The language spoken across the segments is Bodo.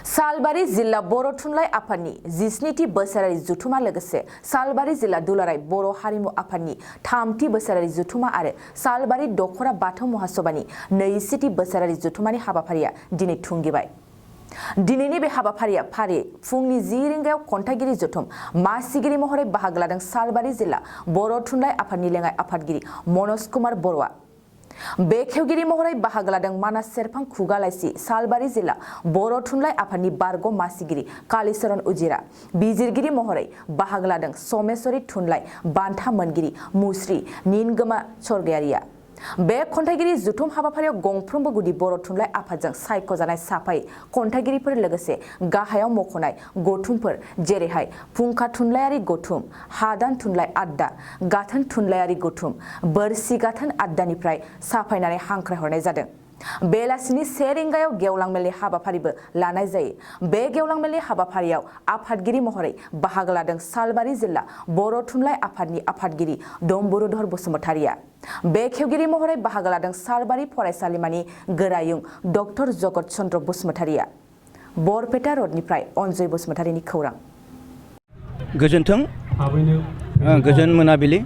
सालबारि जिल्ला बर' थुनलाइ आफादनि 17थि बोसोरारि जथुमा लोगोसे सालबारि जिल्ला दुलाराय बर' हारिमु आफादनि 3थि बोसोरारि जथुमा आरो सालबारि दखरा बाथौ महासभानि 20थि बोसोरारि जथुमानि हाबाफारिया दिनै थुंगेबाय। दिनैनि बे हाबाफारिया फारि फुंनि 10 रिंगायाव खन्थाइगिरि जथुम मासिगिरि महरै बाहागो लादों सालबारि जिल्ला बर' थुनलाइ आफादनि लेङाइ आफादगिरि मनज कुमार बर'आ। बेखेवगिरि महरै बाहागो लादों मानास सेरफां खुगा लाइसि सालबारि जिल्ला बर' थुनलाइ आफादनि बारग' मासिगिरि कालीचरण उजिरा। बिजिरगिरि महरै बाहागो लादों समेश्वरी थुनलाइ बान्था मोनगिरि मुस्रि निनगोमा सरगयारिया। बे खन्थाइगिरि जथुम हाबाफारियाव गंफ्रोमबो गुदि बर' थुनलाइ आफादजों सायख'जानाय साफायै खन्थाइगिरिफोर लोगोसे गाहायाव मख'नाय गौथुमफोर जेरैहाय फुंखा थुनलाइयारि गौथुम, हादान थुनलाइ आड्डा, गाथोन थुनलाइयारि गौथुम, बोरसि गाथोन आड्डानिफ्राय साफायनानै हांख्रायहरनाय जादों। बेलासिनि 1 रिंगायाव गेवलां मेलनि हाबाफारिबो लानाय जायो। बे गेवलां मेलनि हाबाफारियाव आफादगिरि महरै बाहागो लादों सालबारि जिल्ला बर' थुनलाइ आफादनि आफादगिरि डम्बरुधर बसुमतारिया। बेखेवगिरि महरै बाहागो लादों सालबारि फरायसालिमानि गोरायुं डक्टर जगत चन्द्र बसुमतारिया। बरपेटा रडनिफ्राय अनजय बसुमतारिनि खौरां। गोजोन्थों गोजोन मोनाबिलि।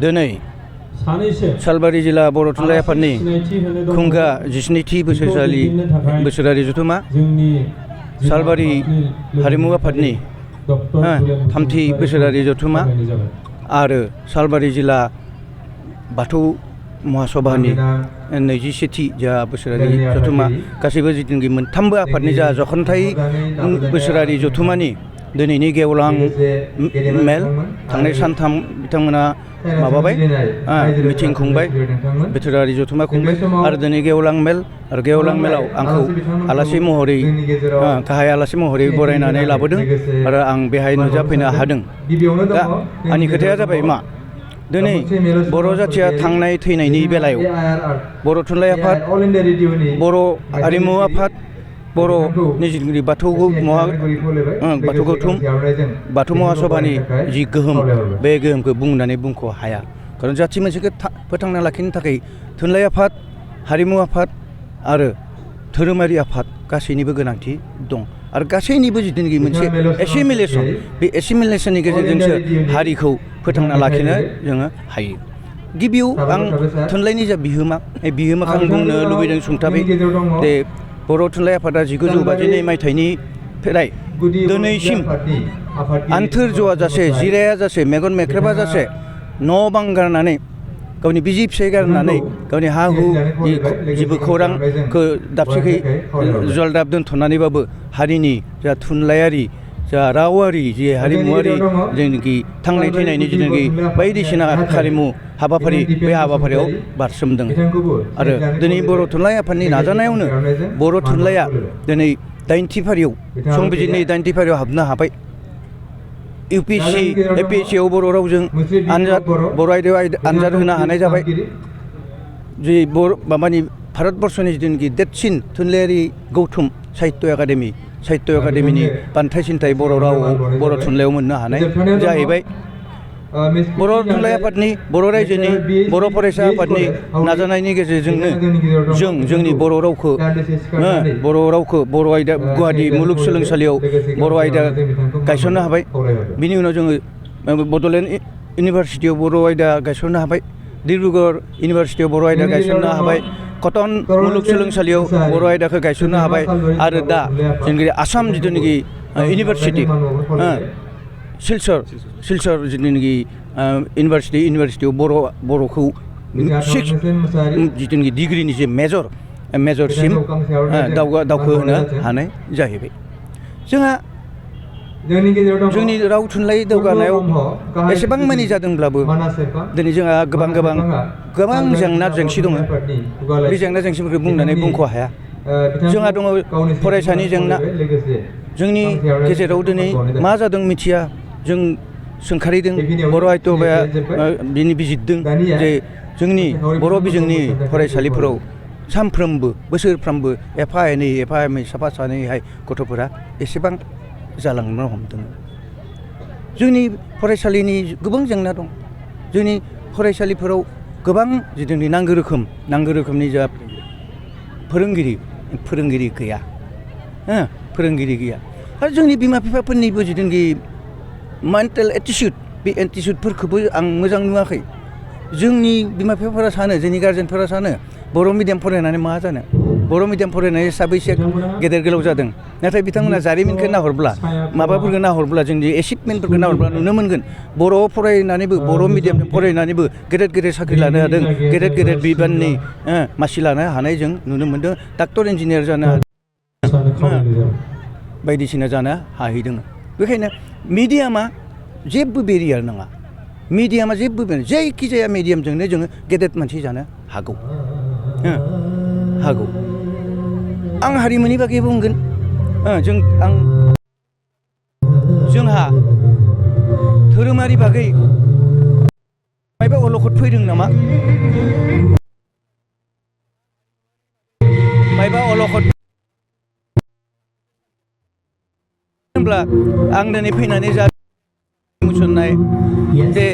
दिनै सालबारि जिल्ला बर' थुनलाइ आफादनि खुंगा 17थि बोसोरारि जथुमा, सालबारि हारिमु आफादनि 3थि बोसोरारि जथुमा आरो सालबारि जिल्ला बाथौ महासभानि 21थि जा बोसोरारि जथुमा गासैबो जिथुनाखि मोनथामबो आफादनि जा जखनथाइ बोसोरारि जथुमानि दिनैनि गेवलां मेल थांनाय सानथाम बिथांमोना माबाबाय मिटिं खुंबाय, बोथोरारि जथुमा खुंबाय आरो दिनै गेवलां मेल आरो गेवलां मेलाव आंखौ आलासि महरै गाहाय आलासि महरै बरायनानै लाबोदों आरो आं बेहाय नुजाफैनो हादों। दा आंनि खोथाया जाबाय मा, दिनै बर' जाथिया थांनाय थैनायनि बेलायाव बर' थुनलाइ आफाद, बर' हारिमु आफाद, बर' निजिगिरि बाथौ गौथुम, बाथौ महासभानि जि गोहोम, बे गोहोमखौ बुंनानै बुंख' हाया। खारन जाथि मोनसेखौ फोथांना लाखिनो थाखाय थुनलाइ आफाद, हारिमु आफाद आरो धोरोमारि आफाद गासैनिबो गोनांथि दं आरो गासैनिबो जिथुनाखि मोनसे एसिमिलेसन, बे एसिमिलेसननि गेजेरजोंसो हारिखौ फोथांना लाखिनो जोङो हायो। गिबियाव आं थुनलाइनि जा बिहोमा, बे बिहोमाखौ आं बुंनो लुबैदों सुंथाबै। जे बर' थुनलाइ आफादा 1952 मायथाइनिफ्राय दिनैसिम आन्थोर जआ जासे, जिराया जासे, मेगन मेख्रेबा जासे न' बां गारनानै, गावनि बिसि फिसाय गारनानै, गावनि हा हु जेबो खौरांखौ दाबसेखै जलदाब दोनथ'नानैबाबो हारिनि जा थुनलाइयारि, जा रावारि, जे हारिमुवारि जेनाखि थांनाय थैनायनि जेनाखि बायदिसिना हारिमु हाबाफारि, बे हाबाफारियाव बारसोमदों। आरो दिनै बर' थुनलाइ आफादनि नाजानायावनो बर' थुनलाइया दिनै 8थि फारियाव, संबिजिरनि 8थि फारियाव हाबनो हाबाय। UPSC, APSCआव बर' रावजों बर' आयदायाव आनजाद होनो हानाय जाबाय। जे माबानि भारतबर्षनि जिथुनाखि देरसिन थुनलाइयारि गौथुम साहित्य एकाडेमिनि बान्थाइ सिन्थाय बर' रावआव, बर' थुनलाइयाव मोननो हानाय जाहैबाय। बर' थुनलाइ आफादनि, बर' रायजोनि, बर' फरायसा आफादनि नाजानायनि गेजेरजोंनो जोंनि बर' रावखौ बर' आयदा गुवाहाटी मुलुगसोलोंसालियाव बर' आयदा गायसननो हाबाय। बिनि उनाव जोङो बड'लेण्ड इउनिभारसिटियाव बर' आयदा गायसननो हाबाय। डिब्रुगड़ इउनिभारसिटियाव बर' आयदा गायसननो हाबाय। कटन मुलुगसोलोंसालियाव बर' आयदाखौ गायसननो हाबाय। आरो दा जोंनि आसाम जिथुनाखि इउनिभारसिटि, सिलचर जिथुनाखि इउनिभारसिटियाव बर'खौ जिथुनाखि डिग्रिनि जे मेजरसिम दावखोहोनो हानाय जाहैबाय। जोंहा जोंनि राव थुनलाइ दावगानायाव एसेबां मानि जादोंब्लाबो दिनै जोंहा गोबां जेंना जेंसि दङ। बे जेंना जेंसिफोरखौ बुंनानै बुंख' हाया। जोंहा दङ फरायसानि जेंना। जोंनि गेजेराव दिनै मा जादों मिथिया, जों सोंखारिदों, बर' आयदाया बिनि बिजिरदों जे जोंनि बर' बिजोंनि फरायसालिफोराव सानफ्रोमबो बोसोरफ्रोमबो एफा एनै साफा सानैहाय गथ'फोरा एसेबां जालांनो हमदों। जोंनि फरायसालिनि गोबां जेंना दं। जोंनि फरायसालिफोराव गोबां जिथुनि नांगौ रोखोमनि जा फोरोंगिरि गैया। फोरोंगिरि गैया आरो जोंनि बिमा बिफाफोरनिबो जिथुनाखि मेन्टेल एटिट्युड बे एटिट्युडफोरखौबो आं मोजां नुवाखै जोंनि बिमा बिफाफोरा सानो जोंनि गार्जेनफोरा सानो बर' मिडियाम फरायनानै मा जानो बर' मिडियाम फरायनानै साबैसे गेदेर गोलाव जादों नाथाय बिथांमोना जारिमिनखौ नाहरब्ला माबाफोरखौ नाहरब्ला जोंनि एचिभमेन्टफोरखौ नाहरब्ला नुनो मोनगोन बर' फरायनानैबो बर' मिडियामजों फरायनानैबो गेदेर गेदेर साख्रि लानो हादों गेदेर गेदेर बिबाननि मासि लानो हानाय जों नुनो मोनदों डाक्टर इन्जिनियार जानो बायदिसिना जानो हाहैदों बेखायनो मिडियामा जेबो बेरियार नङा मिडियामा जेबो जायखिजाया मिडियामजोंनो जोङो गेदेर मानसि जानो हागौ हागौ आं हारिमुनि बागै बुंगोन जोंहा धोरोमारि बागै मायबा अलखद फैदों नामा मायबा अलखद होनब्ला आं दिनै फैनानै जा मुसुरनाय जे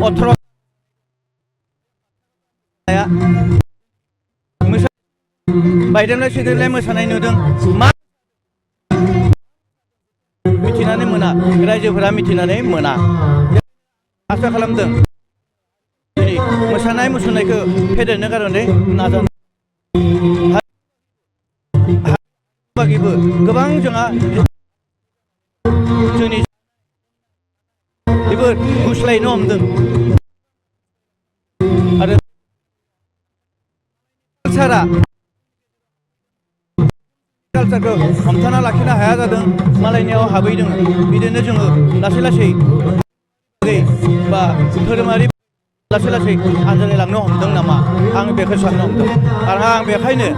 18 बायदेमलाय सिदेमलाय मोसानाय नुदों मा मिथिनानै मोना रायजोफोरा मिथिनानै मोना आसा खालामदों दिनै मोसानाय मुसुरनायखौ फेदेरनो खारनै नाजानाय बागैबो गोबां जोंहा जोंनि बेफोर गुस्लायनो हमदों आरो कालचारखौ हमथाना लाखिनो हाया जादों मालायनियाव हाबैदों बिदिनो जोङो लासै लासै बा धोरोमारि लासै लासै आनज्रायलांनो हमदों नामा आं बेखौ साननो हमदों आरो आं बेखायनो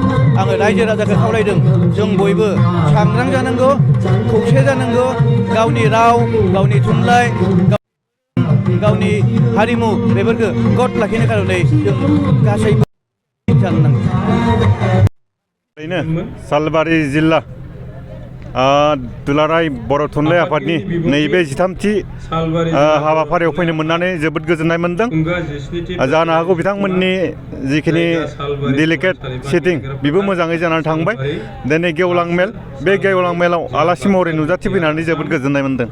आङो रायजो राजाखौ खावलायदों जों बयबो सांग्रां जानांगौ खौसे जानांगौ गावनि राव गावनि थुनलाइ गावनि हारिमु बेफोरखौ गद लाखिनो खारनै जों गासैबो जानो नांगौ सालबारि जिल्ला दुलाराय बर' थुनलाइ आफादनि नैबे 13थि हाबाफारियाव फैनो मोननानै जोबोद गोजोननाय मोनदों जानो हागौ बिथांमोननि जिखिनि डेलिकेट सेटिं बेबो मोजाङै जानानै थांबाय दिनै गेवलां मेल बे गेवलां मेलाव आलासि महरै नुजाथिफैनानै जोबोद गोजोननाय मोनदों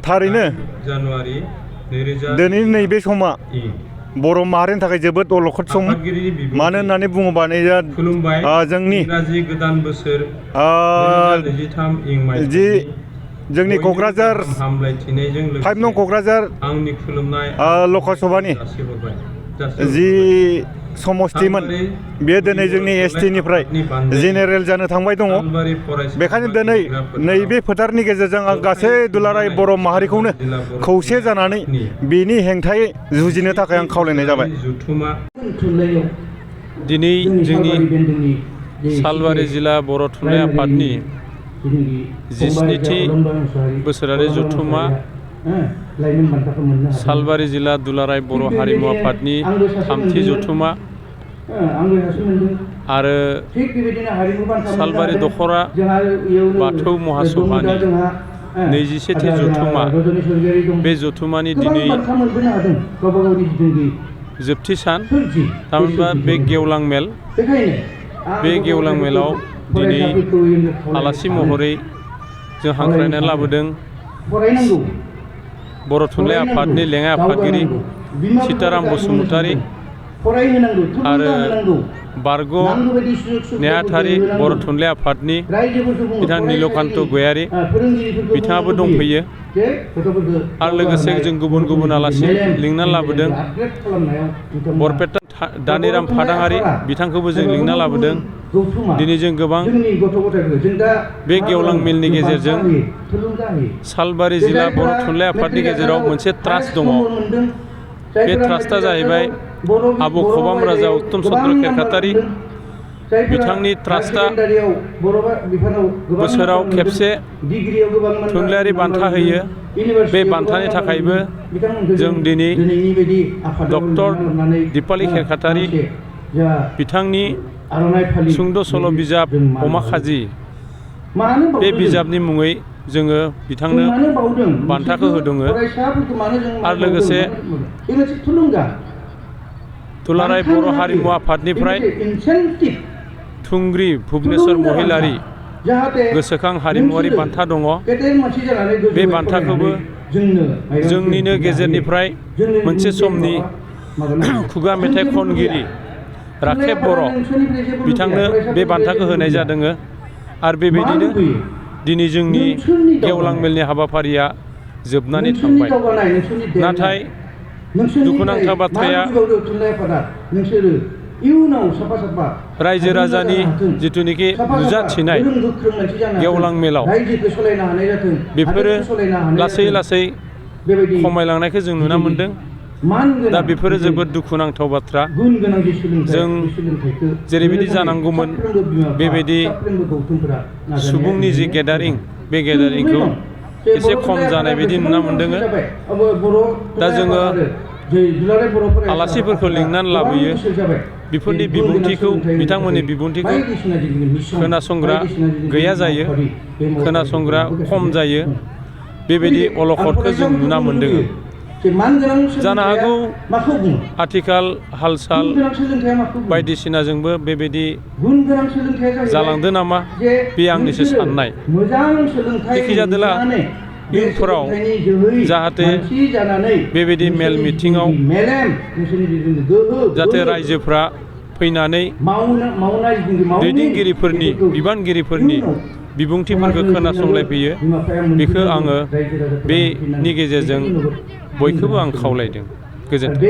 थारैनो दिनै नैबे समा बर' माहारिनि थाखाय जोबोद अलखद सम मानो होननानै बुङोबा नै जोंनि जि जोंनि क'क्राझार 5 नं क'क्राझार लकसभानि जि समस्तिमोन बेयो दिनै जोंनि एसटिनिफ्राय जेनेरेल जानो थांबाय दङ बेखायनो दिनै नैबे फोथारनि गेजेरजों आं गासै दुलाराय बर' माहारिखौनो खौसे जानानै बेनि हेंथायै जुजिनो थाखाय आं खावलायनाय जाबाय दिनै जोंनि सालबारि जिल्ला बर' थुनलाइ आफादनि 17थि बोसोरारि जथुम्मा सालबारि जिल्ला दुलाराय बर' हारिमु आफादनि 3थि जथुम्मा आरो सालबारि दखरा बाथौ महासभानि 21थि जथुम्मा बे जथुम्मानि दिनै जोबथि सान थामहिनबा बे गेवलां मेल बे गेवलां मेलाव दिनै आलासि महरै जों हांख्रायनानै लाबोदों बर' थुनलाइ आफादनि लेङाइ आफादगिरि सीताराम बसुमतारी आरो बारग' नेहाथारि बर' थुनलाइ आफादनि बिथां नीलकान्त गयारी बिथाङाबो दंफैयो आरो लोगोसे जों गुबुन गुबुन आलासि लिंनानै लाबोदों बरपेटा दानिराम फादाङारि बिथांखौबो जों लिंना लाबोदों दिनै जों गोबां बे गेवलां मेलनि गेजेरजों सालबारि जिल्ला बर' थुनलाइ आफादनि गेजेराव मोनसे ट्रास्ट दङ बे ट्रास्टआ जाहैबाय आब' खबाम राजा उत्तम चन्द्र खेरखातारि बिथांनि ट्रास्टआ बोसोराव खेबसे थुनलाइयारि बान्था होयो बे बान्थानि थाखायबो जों दिनै डक्टर दिपाली खेरखातारि बिथांनि सुंद' सल' बिजाब अमा खाजि बे बिजाबनि मुङै जोङो बिथांनो बान्थाखौ होदों आरो लोगोसे दुलाराय बर' हारिमु आफादनिफ्राय थुंग्रि भुबनेश्वर महिलारि गोसोखां हारिमुवारि बान्था दङ। बे बान्थाखौबो जोंनिनो गेजेरनिफ्राय मोनसे समनि खुगा मेथाइ खनगिरि राखेब बर' बिथांनो बे बान्थाखौ होनाय जादों। आरो बेबायदिनो दिनै जोंनि गेवलां मेलनि हाबाफारिया जोबनानै थांबाय। नाथाय दुखुनांथाव बाथ्राया रायजो राजानि जिथुनिखि नुजाथिनाय गेवलां मेलाव बेफोरो लासै लासै खमायलांनायखौ जों नुनो मोनदों। दा बेफोरो जोबोद दुखुनांथाव बाथ्रा। जों जेरैबायदि जानांगौमोन बेबायदि सुबुंनि जि गेदारिं बे गेदारिंखौ एसे खम जानाय बायदि नुना मोनदों। दा जोङो आलासिफोरखौ लिंनानै लाबोयो। बेफोरनि बिबुंथिखौ बिथांमोननि बिबुंथिखौ खोनासंग्रा गैया जायो, खोनासंग्रा खम जायो। बेबायदि अलखदखौ जों नुना मोनदों। जानो हागौ आथिखाल हाल साल बायदिसिनाजोंबो बेबायदि जालांदों नामा, बे आंनिसो साननाय। जेखि जादोला इयुनफोराव जाहाथे बेबायदि मेल मिथिङाव जाहाथे रायजोफ्रा फैनानै दैदेनगिरिफोरनि बिबानगिरिफोरनि बिबुंथिफोरखौ खोनासंलायफैयो, बेखौ आङो बेनि गेजेरजों बयखौबो आं खावलायदों। गोजोन्थों।